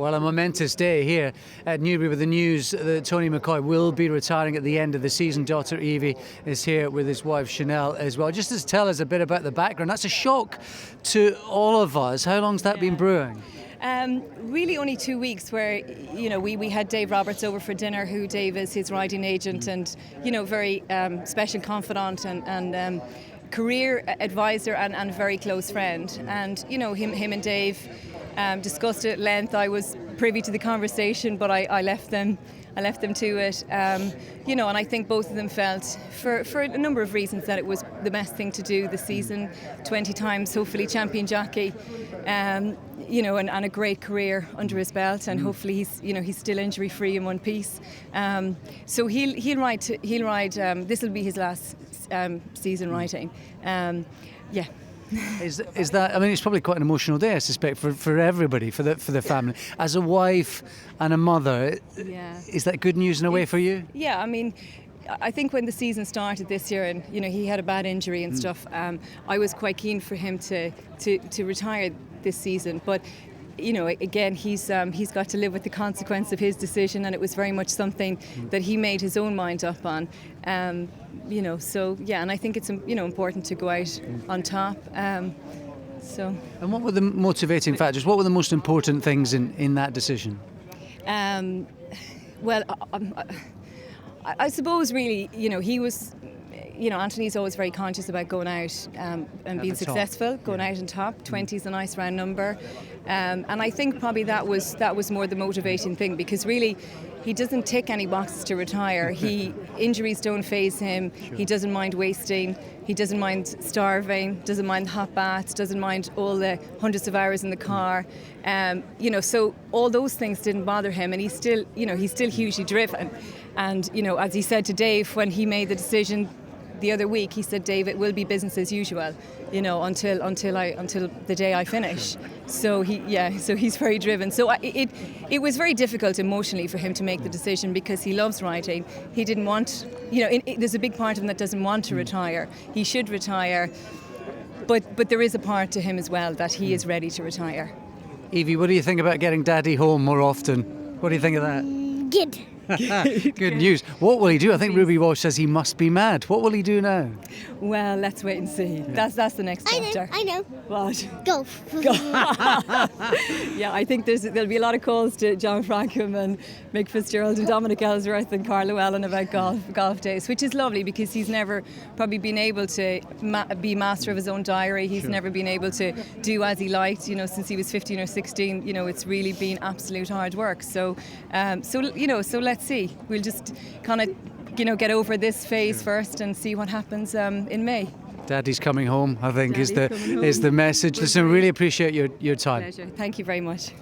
Well, a momentous day here at Newbury with the news that Tony McCoy will be retiring at the end of the season. Daughter Evie is here with his wife Chanelle as well. Just to tell us a bit about the background, that's a shock to all of us. How long's that been brewing? Really only 2 weeks where, we had Dave Roberts over for dinner, who Dave is his riding agent and, very special confidant and career advisor and a very close friend. And, him and Dave discussed it at length. I was privy to the conversation, but I left them to it. And I think both of them felt, for a number of reasons, that it was the best thing to do this season. 20 times, hopefully, champion jockey, and a great career under his belt, and hopefully he's still injury free in one piece. So he'll ride. This will be his last season riding. Yeah. Is that? I mean, it's probably quite an emotional day, I suspect, for everybody, for the family. As a wife and a mother, is that good news in a way for you? Yeah, I mean, I think when the season started this year, and he had a bad injury and stuff, I was quite keen for him to retire this season, but. Again, he's got to live with the consequence of his decision, and it was very much something that he made his own mind up on. And I think it's important to go out on top. And what were the motivating factors? What were the most important things in that decision? Well, I suppose really, he was. Anthony's always very conscious about going out and being successful, going out on top. 20 is a nice round number, and I think probably that was more the motivating thing, because really he doesn't tick any boxes to retire. Injuries don't faze him. Sure. He doesn't mind wasting. He doesn't mind starving. Doesn't mind hot baths. Doesn't mind all the hundreds of hours in the car. So all those things didn't bother him, and he's still hugely driven. And as he said to Dave when he made the decision the other week, he said, "Dave, it will be business as usual, until the day I finish." So he's very driven. So it was very difficult emotionally for him to make the decision, because he loves riding. He didn't want, there's a big part of him that doesn't want to retire. He should retire, but there is a part to him as well that he is ready to retire. Evie, what do you think about getting Daddy home more often? What do you think of that? Good. Good news. What will he do? I think Ruby Walsh says he must be mad. What will he do now? Well, let's wait and see. Yeah. That's the next chapter. I know. What? Golf. Yeah, I think there'll be a lot of calls to John Frankham and Mick Fitzgerald and Dominic Ellsworth and Carl Llewellyn about golf days, which is lovely, because he's never probably been able to be master of his own diary. He's never been able to do as he liked, since he was 15 or 16. It's really been absolute hard work. So let's see. We'll just kind of, get over this phase first and see what happens in May. Daddy's coming home, I think, is the message. Listen, really appreciate your time. Pleasure. Thank you very much.